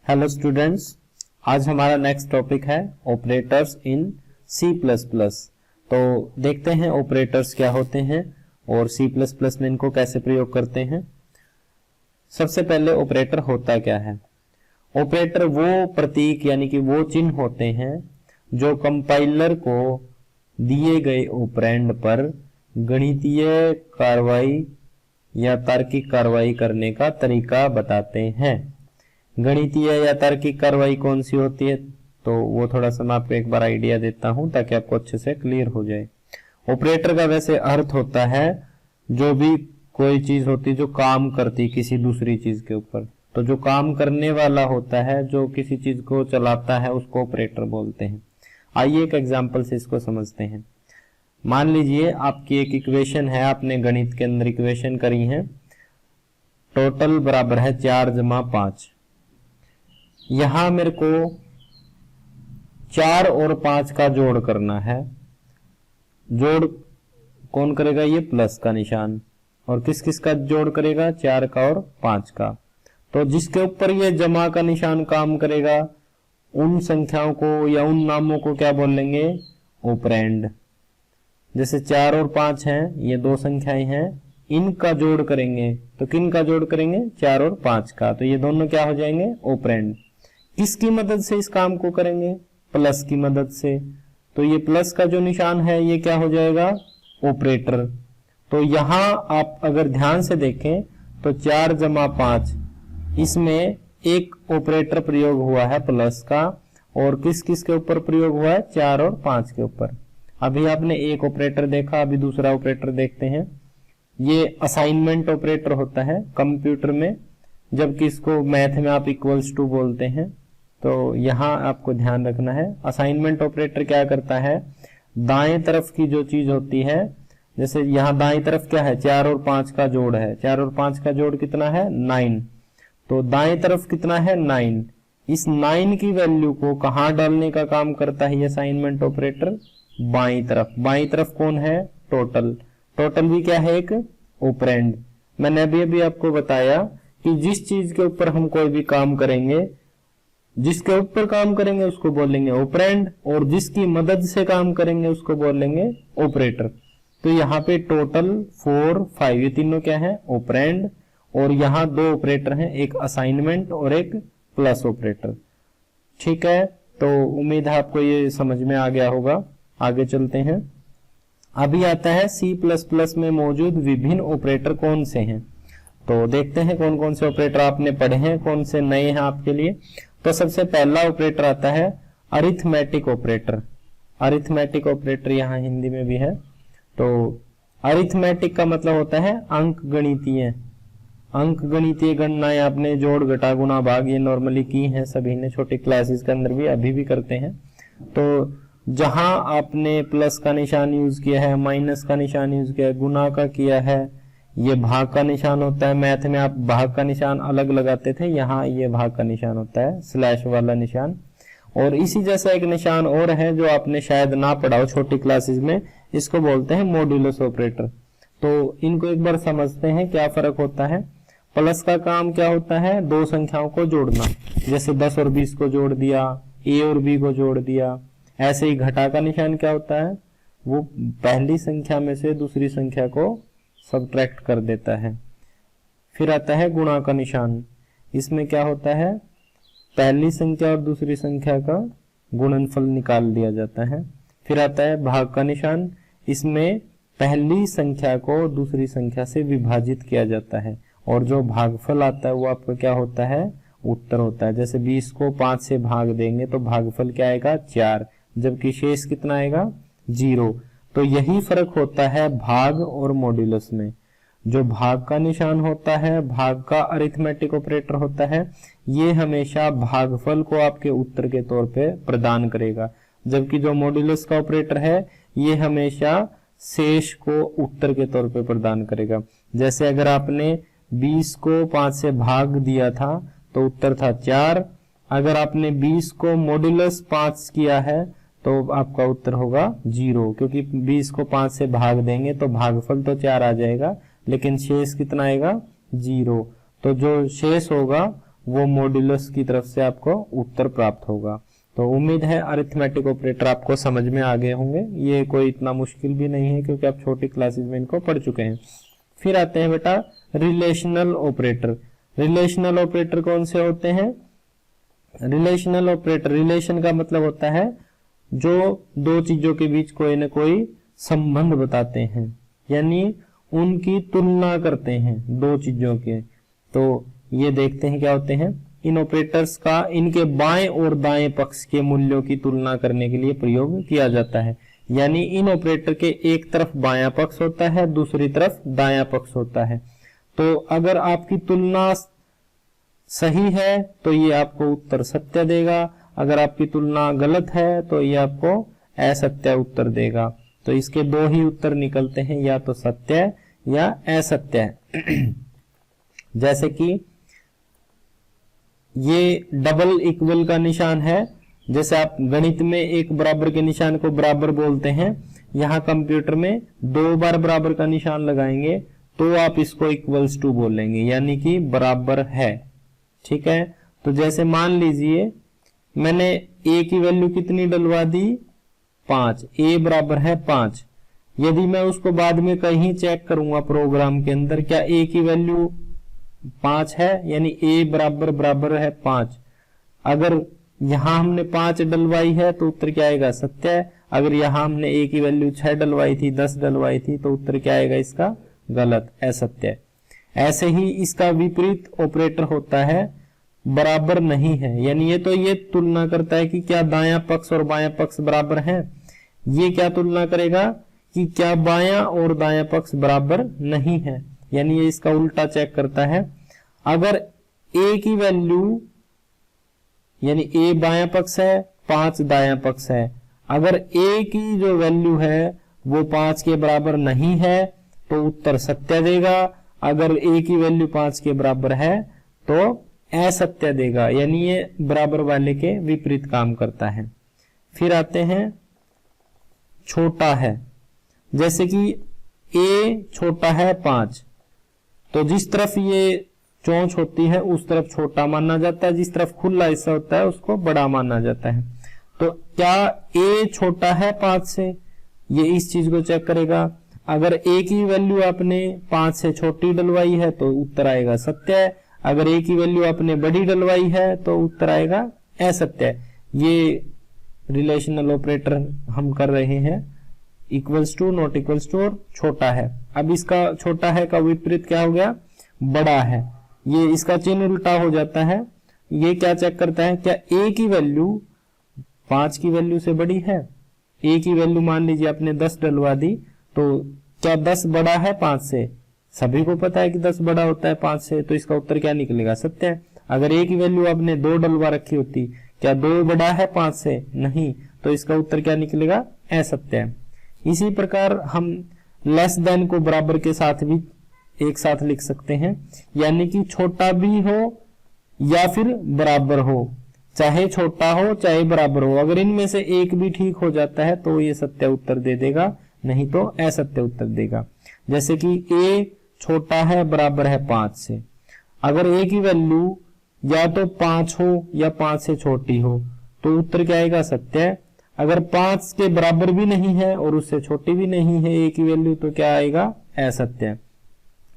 Hello students, आज हमारा next topic है ऑपरेटर्स इन C++। तो देखते हैं ऑपरेटर्स क्या होते हैं और C++ में इनको कैसे प्रयोग करते हैं। सबसे पहले ऑपरेटर होता क्या है। ऑपरेटर वो प्रतीक यानी कि वो चिन्ह होते हैं जो कंपाइलर को दिए गए ऑपरेंड पर गणितीय कार्रवाई या तार्किक कार्रवाई करने का तरीका बताते हैं। गणितीय या तार्किक कार्रवाई कौन सी होती है, तो वो थोड़ा सा मैं आपको एक बार आइडिया देता हूं ताकि आपको अच्छे से क्लियर हो जाए। ऑपरेटर का वैसे अर्थ होता है जो भी कोई चीज होती जो काम करती किसी दूसरी चीज के ऊपर, तो जो काम करने वाला होता है, जो किसी चीज को चलाता है, उसको ऑपरेटर बोलते हैं। आइए एक एग्जाम्पल से इसको समझते हैं। मान लीजिए आपकी एक इक्वेशन है, आपने गणित के अंदर इक्वेशन करी है, टोटल बराबर है 4 जमा 5। यहां मेरे को 4 और 5 का जोड़ करना है। जोड़ कौन करेगा? ये प्लस का निशान। और किस किस का जोड़ करेगा? 4 का और 5 का। तो जिसके ऊपर ये जमा का निशान काम करेगा उन संख्याओं को या उन नामों को क्या बोलेंगे? ऑपरेंड। जैसे 4 और 5 हैं, ये दो संख्याएं हैं, इनका जोड़ करेंगे तो किन का जोड़ करेंगे? 4 और 5 का। तो ये दोनों क्या हो जाएंगे? ऑपरेंड। किसकी मदद से इस काम को करेंगे? प्लस की मदद से। तो ये प्लस का जो निशान है ये क्या हो जाएगा? ऑपरेटर। तो यहां आप अगर ध्यान से देखें तो 4 जमा 5 इसमें एक ऑपरेटर प्रयोग हुआ है प्लस का, और किस किस के ऊपर प्रयोग हुआ है? 4 और 5 के ऊपर। अभी आपने एक ऑपरेटर देखा, अभी दूसरा ऑपरेटर देखते हैं। ये असाइनमेंट ऑपरेटर होता है कंप्यूटर में, जबकि इसको मैथ में आप इक्वल्स टू बोलते हैं। तो यहां आपको ध्यान रखना है, असाइनमेंट ऑपरेटर क्या करता है, दाएं तरफ की जो चीज होती है, जैसे यहां दाएं तरफ क्या है? 4 और 5 का जोड़ है। 4 और 5 का जोड़ कितना है? 9। तो दाएं तरफ कितना है? 9। इस 9 की वैल्यू को कहां डालने का काम करता है ये असाइनमेंट ऑपरेटर? बाईं तरफ। बाईं तरफ कौन है? टोटल। टोटल भी क्या है? एक ऑपरेंड। मैंने अभी आपको बताया कि जिस चीज के ऊपर हम कोई भी काम करेंगे, जिसके ऊपर काम करेंगे उसको बोलेंगे ऑपरेंड, और जिसकी मदद से काम करेंगे उसको बोलेंगे ऑपरेटर। तो यहाँ पे टोटल 4, 5 ये तीनों क्या है? ऑपरेंड। और यहाँ दो ऑपरेटर हैं, एक असाइनमेंट और एक प्लस ऑपरेटर। ठीक है, तो उम्मीद है आपको ये समझ में आ गया होगा। आगे चलते हैं। अभी आता है C++ में मौजूद विभिन्न ऑपरेटर कौन से हैं। तो देखते हैं कौन कौन से ऑपरेटर आपने पढ़े हैं, कौन से नए हैं आपके लिए। तो सबसे पहला ऑपरेटर आता है अरिथमेटिक ऑपरेटर। अरिथमेटिक ऑपरेटर यहाँ हिंदी में भी है। तो अरिथमेटिक का मतलब होता है अंक गणितीय। अंक गणितीय गणनाएं आपने जोड़ घटा गुणा भाग ये नॉर्मली की हैं सभी ने, छोटी क्लासेस के अंदर भी अभी भी करते हैं। तो जहां आपने प्लस का निशान यूज किया है, माइनस का निशान यूज किया है, गुणा का किया है, ये भाग का निशान होता है। मैथ में आप भाग का निशान अलग लगाते थे, यहाँ ये भाग का निशान होता है, स्लैश वाला निशान। और इसी जैसा एक निशान और है जो आपने शायद ना पढ़ा हो छोटी क्लासेस में, इसको बोलते हैं मॉड्यूलस ऑपरेटर। तो इनको एक बार समझते हैं क्या फर्क होता है। प्लस का काम क्या होता है? दो संख्याओं को जोड़ना, जैसे 10 और 20 को जोड़ दिया, ए और बी को जोड़ दिया। ऐसे ही घटा का निशान क्या होता है? वो पहली संख्या में से दूसरी संख्या को सब्ट्रैक्ट कर देता है। फिर आता है गुणा का निशान। इसमें क्या होता है? पहली संख्या और दूसरी संख्या का गुणनफल निकाल दिया जाता है। फिर आता है भाग का निशान। इसमें पहली संख्या को दूसरी संख्या से विभाजित किया जाता है, और जो भागफल आता है वो आपका क्या होता है? उत्तर होता है। जैसे 20 को 5 से भाग देंगे तो भागफल क्या आएगा? 4, जबकि शेष कितना आएगा? 0। तो यही फर्क होता है भाग और मॉड्यूलस में। जो भाग का निशान होता है, भाग का अरिथमेटिक ऑपरेटर होता है, ये हमेशा भागफल को आपके उत्तर के तौर पे प्रदान करेगा, जबकि जो मॉड्यूलस का ऑपरेटर है ये हमेशा शेष को उत्तर के तौर पे प्रदान करेगा। जैसे अगर आपने 20 को 5 से भाग दिया था तो उत्तर था 4। अगर आपने 20 को मॉड्यूलस 5 किया है तो आपका उत्तर होगा 0, क्योंकि 20 को 5 से भाग देंगे तो भागफल तो 4 आ जाएगा, लेकिन शेष कितना आएगा? 0। तो जो शेष होगा वो मॉड्यूलस की तरफ से आपको उत्तर प्राप्त होगा। तो उम्मीद है अरिथमेटिक ऑपरेटर आपको समझ में आ गए होंगे। ये कोई इतना मुश्किल भी नहीं है क्योंकि आप छोटी क्लासेस में इनको पढ़ चुके हैं। फिर आते हैं बेटा रिलेशनल ऑपरेटर। रिलेशनल ऑपरेटर कौन से होते हैं? रिलेशनल ऑपरेटर, रिलेशन का मतलब होता है जो दो चीजों के बीच कोई ना कोई संबंध बताते हैं, यानी उनकी तुलना करते हैं दो चीजों के। तो ये देखते हैं क्या होते हैं। इन ऑपरेटर्स का इनके बाएं और दाएं पक्ष के मूल्यों की तुलना करने के लिए प्रयोग किया जाता है। यानी इन ऑपरेटर के एक तरफ बायां पक्ष होता है, दूसरी तरफ दायां पक्ष होता है। तो अगर आपकी तुलना सही है तो ये आपको उत्तर सत्य देगा, अगर आपकी तुलना गलत है तो ये आपको असत्य उत्तर देगा। तो इसके दो ही उत्तर निकलते हैं, या तो सत्य या असत्य। जैसे कि ये डबल इक्वल का निशान है। जैसे आप गणित में एक बराबर के निशान को बराबर बोलते हैं, यहाँ कंप्यूटर में दो बार बराबर का निशान लगाएंगे तो आप इसको इक्वल्स टू बोलेंगे, यानी कि बराबर है। ठीक है, तो जैसे मान लीजिए मैंने a की वैल्यू कितनी डलवा दी? 5। a बराबर है 5। यदि मैं उसको बाद में कहीं चेक करूंगा प्रोग्राम के अंदर, क्या a की वैल्यू 5 है, यानी a बराबर है 5। अगर यहां हमने 5 डलवाई है तो उत्तर क्या आएगा? सत्य है। अगर यहां हमने a की वैल्यू 6 डलवाई थी, 10 डलवाई थी, तो उत्तर क्या आएगा इसका? गलत, असत्य। ऐसे ही इसका विपरीत ऑपरेटर होता है बराबर नहीं है, यानी ये तुलना करता है कि क्या दायां पक्ष और बायां पक्ष बराबर हैं। ये क्या तुलना करेगा कि क्या बायां और दायां पक्ष बराबर नहीं है, यानी ये इसका उल्टा चेक करता है। अगर a की वैल्यू, यानी a बायां पक्ष है, 5 दायां पक्ष है, अगर a की जो वैल्यू है वो 5 के बराबर नहीं है तो उत्तर सत्य देगा। अगर a की वैल्यू 5 के बराबर है तो असत्य देगा, यानी ये बराबर वाले के विपरीत काम करता है। फिर आते हैं छोटा है। जैसे कि a छोटा है 5, तो जिस तरफ ये चोंच होती है उस तरफ छोटा माना जाता है, जिस तरफ खुला हिस्सा होता है उसको बड़ा माना जाता है। तो क्या a छोटा है 5 से? ये इस चीज को चेक करेगा। अगर a की वैल्यू आपने 5 से छोटी डलवाई है तो उत्तर आएगा सत्य। अगर a की वैल्यू आपने बड़ी डलवाई है तो उत्तर आएगा असत्य। ये रिलेशनल ऑपरेटर हम कर रहे हैं, equals to, not equals to और छोटा है। अब इसका छोटा है का विपरीत क्या हो गया? बड़ा है। ये इसका चिन्ह उल्टा हो जाता है। ये क्या चेक करता है? क्या a की वैल्यू 5 की वैल्यू से बड़ी है? a की वैल्यू मान लीजिए आपने 10 डलवा दी, तो क्या 10 बड़ा है 5 से? सभी को पता है कि 10 बड़ा होता है 5 से, तो इसका उत्तर क्या निकलेगा? सत्य है। अगर a की वैल्यू आपने 2 डलवा रखी होती, क्या 2 बड़ा है 5 से? नहीं, तो इसका उत्तर क्या निकलेगा? असत्य है। इसी प्रकार हम लेस देन को बराबर के साथ भी एक साथ लिख सकते हैं, यानी कि छोटा भी हो या फिर बराबर हो, चाहे छोटा हो चाहे बराबर हो, अगर इनमें से एक भी ठीक हो जाता है तो ये सत्य उत्तर दे देगा, नहीं तो असत्य उत्तर देगा। जैसे कि a छोटा है बराबर है 5 से, अगर a की वैल्यू या तो 5 हो या 5 से छोटी हो तो उत्तर क्या आएगा? सत्य है। अगर 5 के बराबर भी नहीं है और उससे छोटी भी नहीं है a की वैल्यू तो क्या आएगा? असत्य।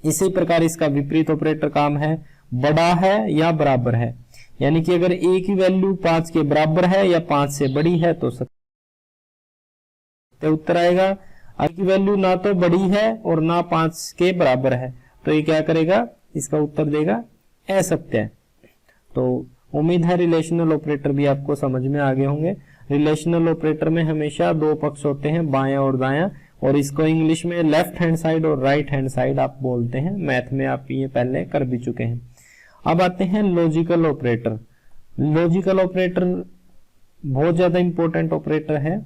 इसी प्रकार इसका विपरीत ऑपरेटर काम है, बड़ा है या बराबर है, यानी कि अगर a की वैल्यू 5 के बराबर है या 5 से बड़ी है तो सत्य उत्तर आएगा। a की वैल्यू ना तो बड़ी है और ना 5 के बराबर है तो ये क्या करेगा? इसका उत्तर देगा असत्य। तो उम्मीद है रिलेशनल ऑपरेटर भी आपको समझ में आ गए होंगे। रिलेशनल ऑपरेटर में हमेशा दो पक्ष होते हैं, बायां और दायां, और इसको इंग्लिश में लेफ्ट हैंड साइड और राइट हैंड साइड आप बोलते हैं। मैथ में आप ये पहले कर भी चुके हैं। अब आते हैं लॉजिकल ऑपरेटर। लॉजिकल ऑपरेटर बहुत ज्यादा इंपॉर्टेंट ऑपरेटर है।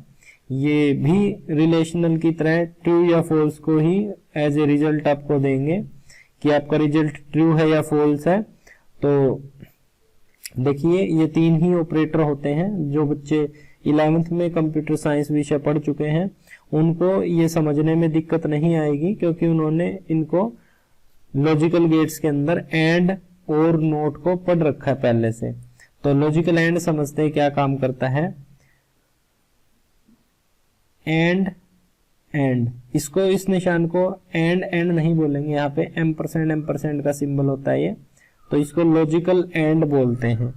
ये भी रिलेशनल की तरह ट्रू या फॉल्स को ही एज ए रिजल्ट आपको देंगे कि आपका रिजल्ट ट्रू है या फॉल्स है। तो देखिए ये 3 ही ऑपरेटर होते हैं। जो बच्चे 11th में कंप्यूटर साइंस विषय पढ़ चुके हैं उनको ये समझने में दिक्कत नहीं आएगी, क्योंकि उन्होंने इनको लॉजिकल गेट्स के अंदर एंड और नोट को पढ़ रखा है पहले से। तो लॉजिकल एंड समझते हैं क्या काम करता है। एंड इसको, इस निशान को एंड नहीं बोलेंगे, यहाँ पे एम% का सिंबल होता है ये, तो इसको लॉजिकल एंड बोलते हैं।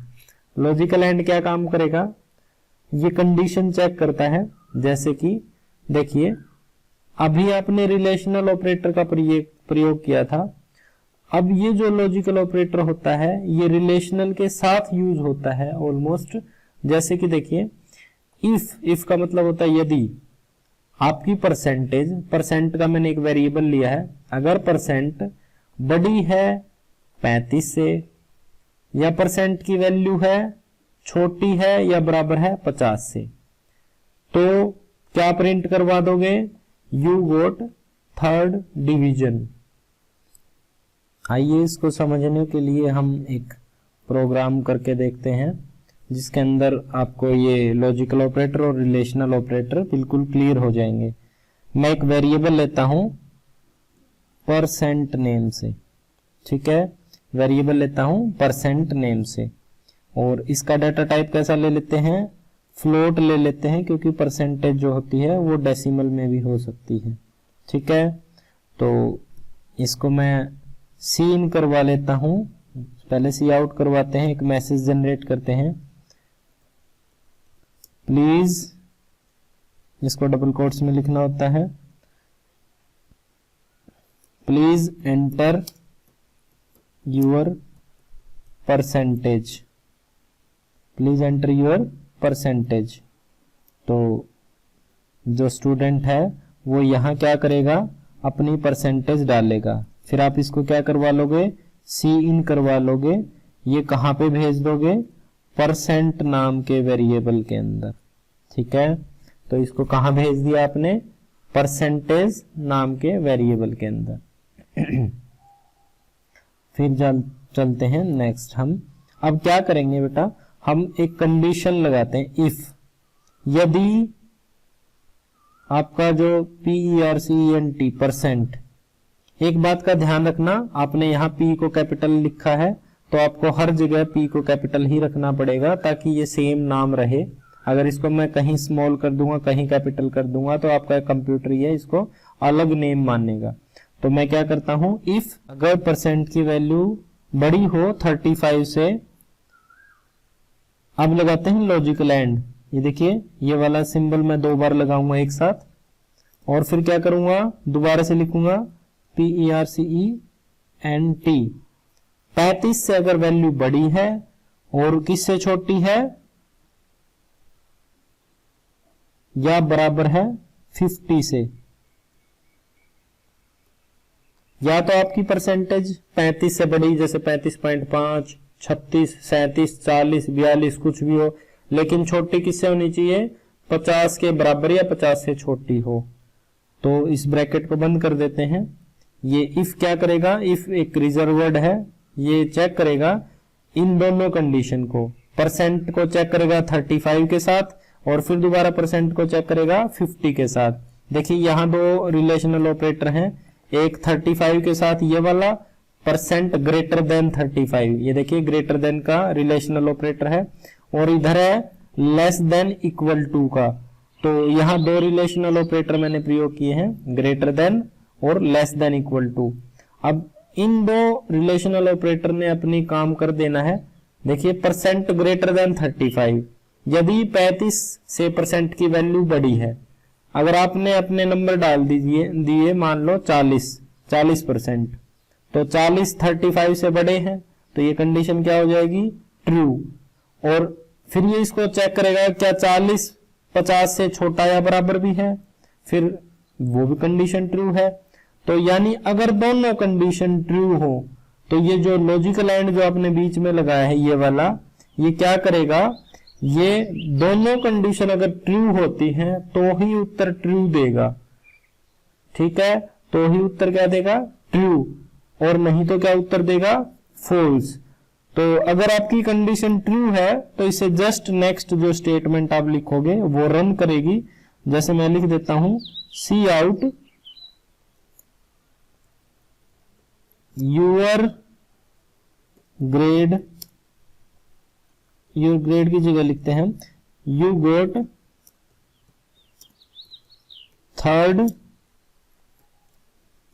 लॉजिकल एंड क्या काम करेगा, ये कंडीशन चेक करता है। जैसे कि देखिए अभी आपने रिलेशनल ऑपरेटर का प्रयोग किया था, अब ये जो लॉजिकल ऑपरेटर होता है ये रिलेशनल के साथ यूज होता है ऑलमोस्ट। जैसे कि देखिए इफ का मतलब होता है यदि आपकी परसेंट का मैंने एक वेरिएबल लिया है, अगर परसेंट बड़ी है 35 से, या परसेंट की वैल्यू है छोटी है या बराबर है 50 से, तो क्या प्रिंट करवा दोगे, यू गोट थर्ड डिवीजन। आइए इसको समझने के लिए हम एक प्रोग्राम करके देखते हैं जिसके अंदर आपको ये लॉजिकल ऑपरेटर और रिलेशनल ऑपरेटर बिल्कुल क्लियर हो जाएंगे। मैं एक वेरिएबल लेता हूं परसेंट नेम से, ठीक है, वेरिएबल लेता हूं परसेंट नेम से, और इसका डाटा टाइप कैसा ले लेते हैं, फ्लोट ले लेते हैं, क्योंकि परसेंटेज जो होती है वो डेसिमल में भी हो सकती है। ठीक है, तो इसको मैं सी इन करवा लेता हूं, पहले सी आउट करवाते हैं, एक मैसेज जनरेट करते हैं, प्लीज, इसको डबल कोट्स में लिखना होता है, please enter your percentage, please enter your percentage. तो जो स्टूडेंट है वो यहां क्या करेगा, अपनी परसेंटेज डालेगा, फिर आप इसको क्या करवा लोगे, सी इन करवा लोगे, ये कहां पे भेज दोगे, परसेंट नाम के वेरिएबल के अंदर। ठीक है, तो इसको कहां भेज दिया आपने, परसेंटेज नाम के वेरिएबल के अंदर। फिर चलते हैं नेक्स्ट, हम अब क्या करेंगे बेटा, हम एक कंडीशन लगाते हैं, इफ यदि आपका जो PERCENT परसेंट, एक बात का ध्यान रखना, आपने यहाँ P को कैपिटल लिखा है तो आपको हर जगह P को कैपिटल ही रखना पड़ेगा ताकि ये सेम नाम रहे। अगर इसको मैं कहीं स्मॉल कर दूंगा, कहीं कैपिटल कर दूंगा, तो आपका कंप्यूटर ही है इसको अलग नेम मानेगा। तो मैं क्या करता हूं, इफ अगर परसेंट की वैल्यू बड़ी हो 35 से, अब लगाते हैं लॉजिकल एंड। ये देखिए ये वाला सिंबल मैं 2 बार लगाऊंगा एक साथ, और फिर क्या करूंगा, दोबारा से लिखूंगा PERCENT। 35 से अगर वैल्यू बड़ी है और किससे छोटी है या बराबर है 50 से, या तो आपकी परसेंटेज 35 से बड़ी, जैसे 35.5, 36, 37, 40, 42 कुछ भी हो, लेकिन छोटी किससे होनी चाहिए, 50 के बराबर या 50 से छोटी हो। तो इस ब्रैकेट को बंद कर देते हैं। ये इफ क्या करेगा, इफ एक रिजर्वर्ड है, ये चेक करेगा इन दोनों कंडीशन को, परसेंट को चेक करेगा 35 के साथ, और फिर दोबारा परसेंट को चेक करेगा 50 के साथ। देखिए यहाँ 2 रिलेशनल ऑपरेटर हैं, एक 35 के साथ ये वाला, परसेंट ग्रेटर देन 35, ये देखिए ग्रेटर देन का रिलेशनल ऑपरेटर है, और इधर है लेस देन इक्वल टू का। तो यहाँ 2 रिलेशनल ऑपरेटर मैंने प्रयोग किए हैं, ग्रेटर देन और लेस देन इक्वल टू। अब इन 2 रिलेशनल ऑपरेटर ने अपनी काम कर देना है। देखिए परसेंट ग्रेटर देन 35, यदि 35 से परसेंट की वैल्यू बड़ी है, अगर आपने अपने नंबर डाल दिए मान लो 40%, तो 40 35 से बड़े हैं, तो ये कंडीशन क्या हो जाएगी, ट्रू। और फिर ये इसको चेक करेगा क्या 40 50 से छोटा या बराबर भी है, फिर वो भी कंडीशन ट्रू है। तो यानी अगर दोनों कंडीशन ट्रू हो तो ये जो लॉजिकल एंड जो आपने बीच में लगाया है ये वाला, ये क्या करेगा, ये दोनों कंडीशन अगर ट्रू होती हैं तो ही उत्तर ट्रू देगा। ठीक है, तो ही उत्तर क्या देगा, ट्रू, और नहीं तो क्या उत्तर देगा, फॉल्स। तो अगर आपकी कंडीशन ट्रू है तो इसे जस्ट नेक्स्ट जो स्टेटमेंट आप लिखोगे वो रन करेगी। जैसे मैं लिख देता हूं, see out your grade, your grade की जगह लिखते हैं you got third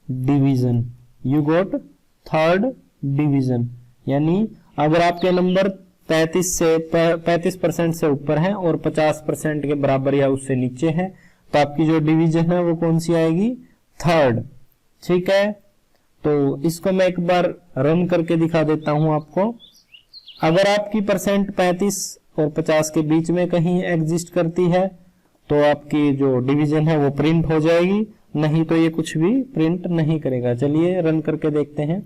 division, you got third division. यानी अगर आपके नंबर 35% से ऊपर है और 50% के बराबर या उससे नीचे है तो आपकी जो डिवीजन है वो कौन सी आएगी, थर्ड। ठीक है, तो इसको मैं एक बार रन करके दिखा देता हूं आपको। अगर आपकी परसेंट 35 और 50 के बीच में कहीं एग्जिस्ट करती है तो आपकी जो डिवीजन है वो प्रिंट हो जाएगी, नहीं तो ये कुछ भी प्रिंट नहीं करेगा। चलिए रन करके देखते हैं,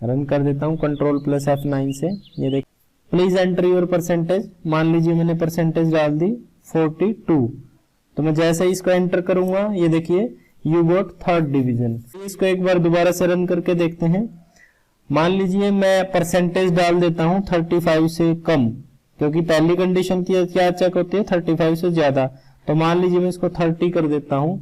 रन कर देता हूं Ctrl+F9 से। ये देखिए, प्लीज एंटर योर परसेंटेज। मान लीजिए मैंने परसेंटेज डाल दी 42, तो मैं जैसे इसको एंटर करूंगा ये देखिए यू गोट थर्ड डिवीजन। इसको एक बार दोबारा से रन करके देखते हैं। मान लीजिए मैं परसेंटेज डाल देता हूं 35 से कम, क्योंकि पहली कंडीशन की क्या चेक होती है, 35 से ज्यादा। तो मान लीजिए मैं इसको 30 कर देता हूं,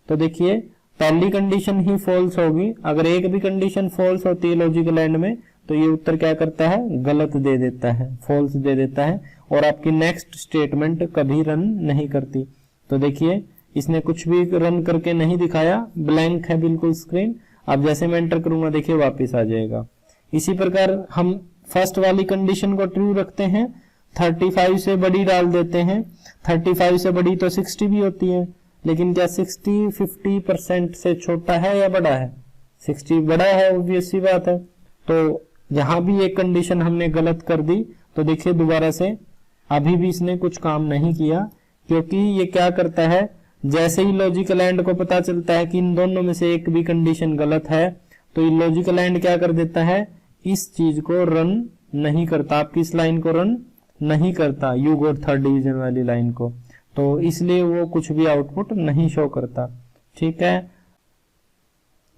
तो देखिए पहली कंडीशन ही फॉल्स होगी। अगर एक भी कंडीशन फॉल्स होती है लॉजिकल एंड में तो ये उत्तर क्या करता है, गलत दे देता है, फॉल्स दे देता है, और आपकी नेक्स्ट स्टेटमेंट कभी रन नहीं करती। तो देखिए इसने कुछ भी रन करके नहीं दिखाया, ब्लैंक है बिल्कुल स्क्रीन। अब जैसे मैं एंटर करूंगा देखिए वापस आ जाएगा। इसी प्रकार हम फर्स्ट वाली कंडीशन को ट्रू रखते हैं, 35 से बड़ी डाल देते हैं। 35 से बड़ी तो 60 भी होती है, लेकिन क्या 60 50% से छोटा है या बड़ा है, 60 बड़ा है, ऑब्वियस सी बात है। तो यहां भी एक कंडीशन हमने गलत कर दी, तो देखिए दोबारा से अभी भी इसने कुछ काम नहीं किया, क्योंकि ये क्या करता है, जैसे ही लॉजिकल एंड को पता चलता है कि इन दोनों में से एक भी कंडीशन गलत है तो ये लॉजिकल एंड क्या कर देता है, इस चीज को रन नहीं करता, आपकी इस लाइन को रन नहीं करता, यू गोट थर्ड डिवीजन वाली लाइन को। तो इसलिए वो कुछ भी आउटपुट नहीं शो करता। ठीक है,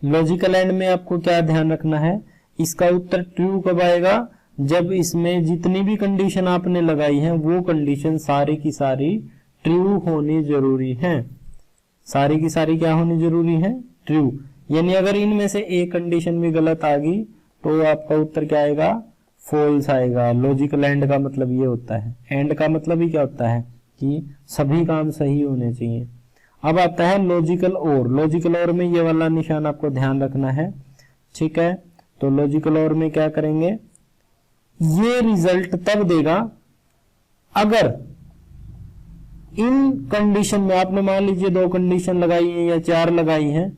लॉजिकल एंड में आपको क्या ध्यान रखना है, इसका उत्तर ट्रू कब आएगा, जब इसमें जितनी भी कंडीशन आपने लगाई है वो कंडीशन सारी की सारी ट्रू होनी जरूरी है। सारी की सारी क्या होनी जरूरी है, ट्रू। यानी अगर इनमें से एक कंडीशन भी गलत आ गई तो आपका उत्तर क्या आएगा, फॉल्स आएगा। लॉजिकल एंड का मतलब ये होता है, एंड का मतलब ही क्या होता है कि सभी काम सही होने चाहिए। अब आता है लॉजिकल और। लॉजिकल और में ये वाला निशान आपको ध्यान रखना है। ठीक है, तो लॉजिकल और में क्या करेंगे, ये रिजल्ट तब देगा अगर इन कंडीशन में आपने मान लीजिए 2 कंडीशन लगाई है या 4 लगाई है,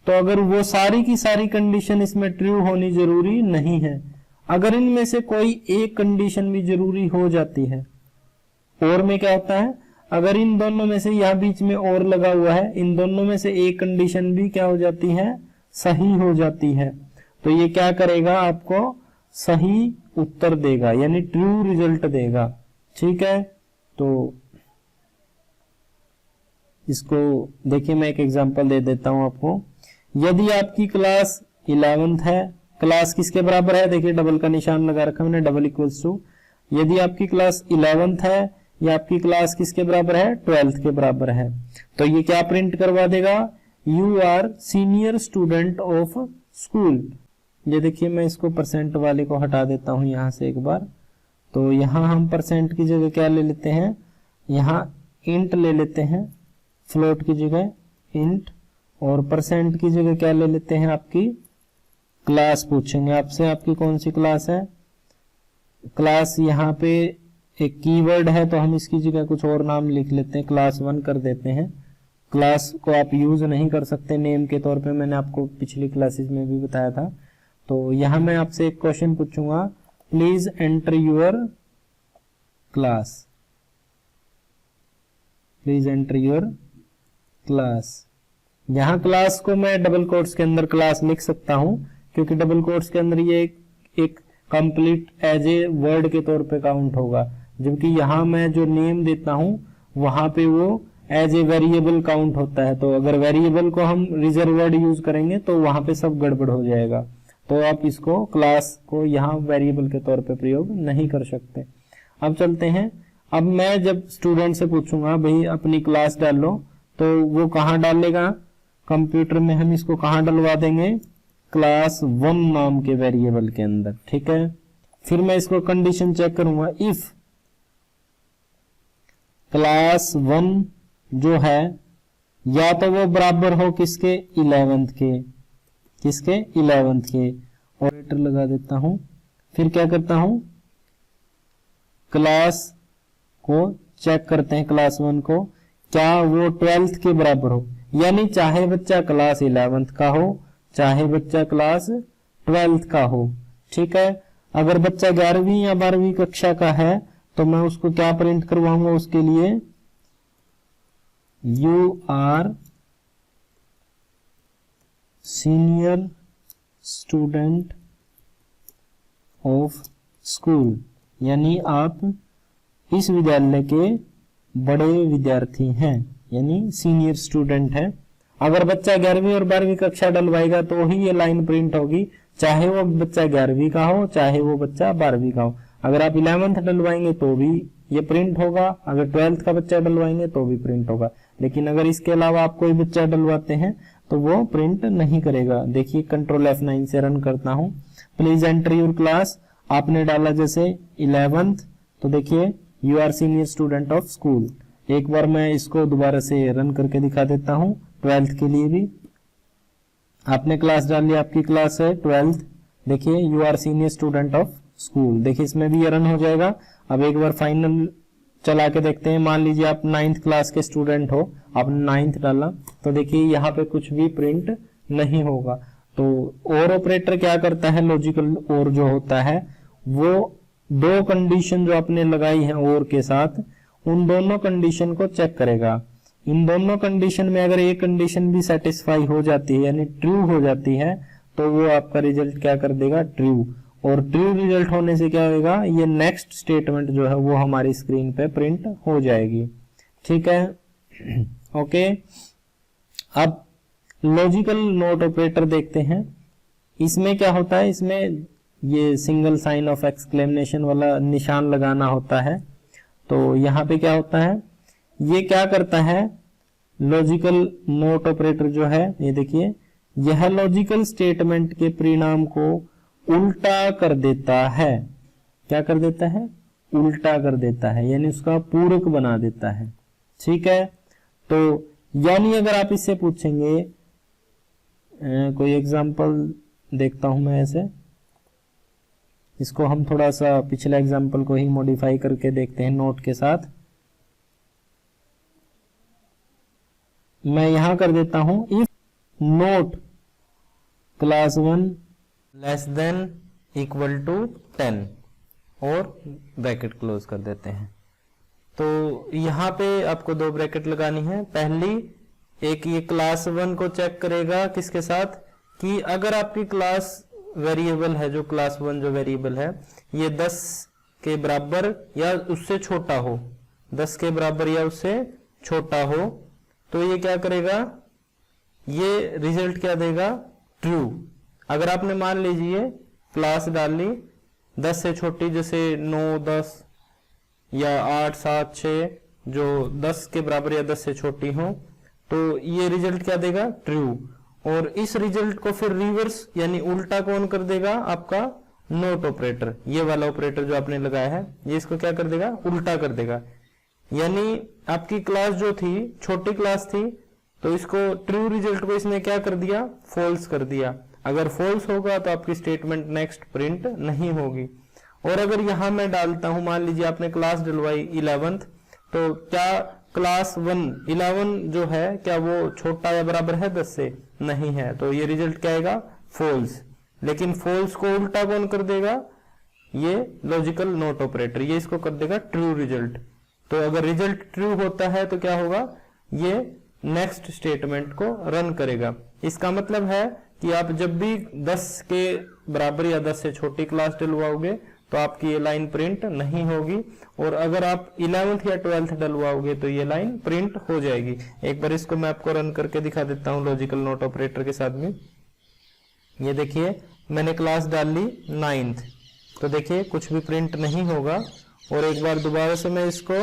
तो अगर वो सारी की सारी कंडीशन इसमें ट्रू होनी जरूरी नहीं है। अगर इनमें से कोई एक कंडीशन भी जरूरी हो जाती है, और में क्या होता है, अगर इन दोनों में से यहां बीच में और लगा हुआ है, इन दोनों में से एक कंडीशन भी क्या हो जाती है, सही हो जाती है, तो ये क्या करेगा, आपको सही उत्तर देगा, यानी ट्रू रिजल्ट देगा। ठीक है, तो इसको देखिए मैं एक एग्जांपल दे देता हूं आपको। यदि आपकी क्लास 11th है, क्लास किसके बराबर है, देखिए डबल का निशान लगा रखा मैंने, डबल इक्वल्स टू। यदि आपकी क्लास 11th है या आपकी क्लास किसके बराबर है, 12th के बराबर है, तो ये क्या प्रिंट करवा देगा, you are senior student of school. ये देखिए मैं इसको परसेंट वाले को हटा देता हूं यहां से एक बार। तो यहां हम परसेंट की जगह क्या ले लेते हैं, यहां इंट ले लेते हैं, फ्लोट की जगह इंट, और परसेंट की जगह क्या ले लेते हैं, आपकी क्लास पूछेंगे आपसे, आपकी कौन सी क्लास है। क्लास यहाँ पे एक कीवर्ड है तो हम इसकी जगह कुछ और नाम लिख लेते हैं, क्लास 1 कर देते हैं। क्लास को आप यूज नहीं कर सकते नेम के तौर पे, मैंने आपको पिछली क्लासेस में भी बताया था। तो यहां मैं आपसे एक क्वेश्चन पूछूंगा, please enter your class, please enter your class. यहां क्लास को मैं डबल कोट्स के अंदर क्लास लिख सकता हूं, क्योंकि डबल कोट्स के अंदर ये एक कंप्लीट एज ए वर्ड के तौर पे काउंट होगा, जबकि यहां मैं जो नेम देता हूं वहां पे वो एज ए वेरिएबल काउंट होता है। तो अगर वेरिएबल को हम रिजर्व वर्ड यूज करेंगे तो वहां पे सब गड़बड़ हो जाएगा। तो आप इसको क्लास को यहाँ वेरिएबल के तौर पे प्रयोग नहीं कर सकते। अब चलते हैं, अब मैं जब स्टूडेंट से पूछूंगा भाई अपनी क्लास डाल लो, तो वो कहाँ डालेगा, कंप्यूटर में हम इसको कहाँ डलवा देंगे, क्लास 1 नाम के वेरिएबल के अंदर। ठीक है, फिर मैं इसको कंडीशन चेक करूंगा, इफ क्लास 1 जो है या तो वो बराबर हो किसके 11th के, किसके 11th के, ऑपरेटर लगा देता हूं। फिर क्या करता हूं, क्लास को चेक करते हैं, क्लास 1 को, क्या वो 12th के बराबर हो, यानी चाहे बच्चा क्लास 11th का हो चाहे बच्चा क्लास 12th का हो। ठीक है, अगर बच्चा 11वीं या 12वीं कक्षा का है तो मैं उसको क्या प्रिंट करवाऊंगा, उसके लिए you are senior student of school, यानी आप इस विद्यालय के बड़े विद्यार्थी हैं, यानी सीनियर स्टूडेंट है। अगर बच्चा 11वीं और 12वीं कक्षा डलवाएगा तो ही ये लाइन प्रिंट होगी, चाहे वो बच्चा 11वीं का हो चाहे वो बच्चा 12वीं का हो। अगर आप 11th डलवाएंगे तो भी ये प्रिंट होगा, अगर 12th का बच्चा डलवाएंगे तो भी प्रिंट होगा। लेकिन अगर इसके अलावा आप कोई बच्चा डलवाते हैं तो वो प्रिंट नहीं करेगा। देखिए कंट्रोल F9 से रन करता हूं। प्लीज एंटर योर क्लास, आपने डाला जैसे 11th, तो देखिए you are senior student of school. एक बार मैं इसको दोबारा से रन करके दिखा देता हूं 12th के लिए भी। आपने क्लास डाली, आपकी क्लास है 12th, देखिए you are senior student of school, देखिए इसमें भी ये रन हो जाएगा। अब एक बार फाइनल चला के देखते हैं। मान लीजिए आप 9th क्लास के स्टूडेंट हो, आपने 9th डाला, तो देखिए यहाँ पे कुछ भी प्रिंट नहीं होगा। तो और ऑपरेटर क्या करता है, लॉजिकल और जो होता है वो दो कंडीशन जो आपने लगाई है और के साथ, उन दोनों कंडीशन को चेक करेगा। इन दोनों कंडीशन में अगर एक कंडीशन भी सेटिस्फाई हो जाती है यानी ट्रू हो जाती है तो वो आपका रिजल्ट क्या कर देगा, ट्रू। और ट्रू रिजल्ट होने से क्या होगा, ये नेक्स्ट स्टेटमेंट जो है वो हमारी स्क्रीन पे प्रिंट हो जाएगी। ठीक है, ओके। अब लॉजिकल नोट ऑपरेटर देखते हैं। इसमें क्या होता है, इसमें ये सिंगल साइन ऑफ एक्सक्लेमेशन वाला निशान लगाना होता है। तो यहाँ पे क्या होता है, ये क्या करता है, लॉजिकल नोट ऑपरेटर जो है, ये देखिए यह लॉजिकल स्टेटमेंट के परिणाम को उल्टा कर देता है। क्या कर देता है, उल्टा कर देता है, यानी उसका पूरक बना देता है। ठीक है, तो यानी अगर आप इससे पूछेंगे, कोई एग्जांपल देखता हूं मैं ऐसे, इसको हम थोड़ा सा पिछले एग्जांपल को ही मॉडिफाई करके देखते हैं नोट के साथ। मैं यहां कर देता हूं, if not class 1 less than equal to 10 और ब्रैकेट क्लोज कर देते हैं। तो यहाँ पे आपको दो ब्रैकेट लगानी है। पहली एक ये क्लास 1 को चेक करेगा किसके साथ, कि अगर आपकी क्लास वेरिएबल है, जो क्लास 1 जो वेरिएबल है ये 10 के बराबर या उससे छोटा हो, 10 के बराबर या उससे छोटा हो, तो ये क्या करेगा, ये रिजल्ट क्या देगा, ट्रू। अगर आपने मान लीजिए क्लास डाली 10 से छोटी, जैसे 9, 10 या 8, 7, 6, जो 10 के बराबर या 10 से छोटी हो, तो ये रिजल्ट क्या देगा, ट्रू। और इस रिजल्ट को फिर रिवर्स यानी उल्टा कौन कर देगा, आपका नोट ऑपरेटर, ये वाला ऑपरेटर जो आपने लगाया है, ये इसको क्या कर देगा, उल्टा कर देगा। यानी आपकी क्लास जो थी छोटी क्लास थी, तो इसको ट्रू रिजल्ट को इसने क्या कर दिया, फॉल्स कर दिया। अगर फॉल्स होगा तो आपकी स्टेटमेंट नेक्स्ट प्रिंट नहीं होगी। और अगर यहां मैं डालता हूं, मान लीजिए आपने क्लास डलवाई 11th, तो क्या क्लास 1 11 जो है क्या वो छोटा या बराबर है 10 से, नहीं है, तो ये रिजल्ट क्या आएगा, फॉल्स। लेकिन फॉल्स को उल्टा कौन कर देगा, ये लॉजिकल नोट ऑपरेटर, ये इसको कर देगा ट्रू रिजल्ट। तो अगर रिजल्ट ट्रू होता है तो क्या होगा, ये नेक्स्ट स्टेटमेंट को रन करेगा। इसका मतलब है कि आप जब भी 10 के बराबर या 10 से छोटी क्लास डलवाओगे तो आपकी ये लाइन प्रिंट नहीं होगी, और अगर आप 11th या 12th डलवाओगे तो ये लाइन प्रिंट हो जाएगी। एक बार इसको मैं आपको रन करके दिखा देता हूं लॉजिकल नोट ऑपरेटर के साथ में। ये देखिए मैंने क्लास डाल ली 9th, तो देखिए कुछ भी प्रिंट नहीं होगा। और एक बार दोबारा से मैं इसको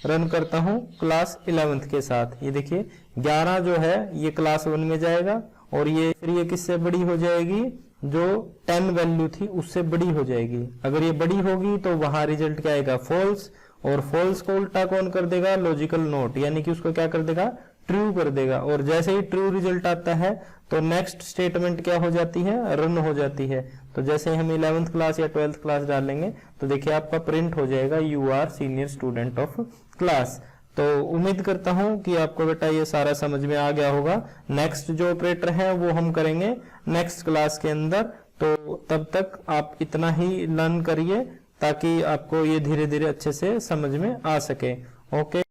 रन करता हूं क्लास 11th के साथ, ये देखिए 11 जो है ये क्लास 1 में जाएगा, और ये फिर ये किससे बड़ी हो जाएगी, जो 10 वैल्यू थी उससे बड़ी हो जाएगी। अगर ये बड़ी होगी तो वहां रिजल्ट क्या आएगा, फॉल्स, और फॉल्स को उल्टा कौन कर देगा, लॉजिकल नोट, यानी कि उसको क्या कर देगा, ट्रू कर देगा। और जैसे ही ट्रू रिजल्ट आता है तो नेक्स्ट स्टेटमेंट क्या हो जाती है, रन हो जाती है। तो जैसे हम 11th क्लास या 12th क्लास डालेंगे तो देखिए आपका प्रिंट हो जाएगा you are senior student of class. तो उम्मीद करता हूं कि आपको बेटा ये सारा समझ में आ गया होगा। नेक्स्ट जो ऑपरेटर है वो हम करेंगे नेक्स्ट क्लास के अंदर। तो तब तक आप इतना ही लर्न करिए ताकि आपको ये धीरे धीरे अच्छे से समझ में आ सके। ओके।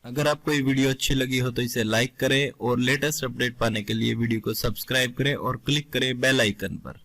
अगर आपको ये वीडियो अच्छी लगी हो तो इसे लाइक करें और लेटेस्ट अपडेट पाने के लिए वीडियो को सब्सक्राइब करें और क्लिक करें बेल आइकन पर।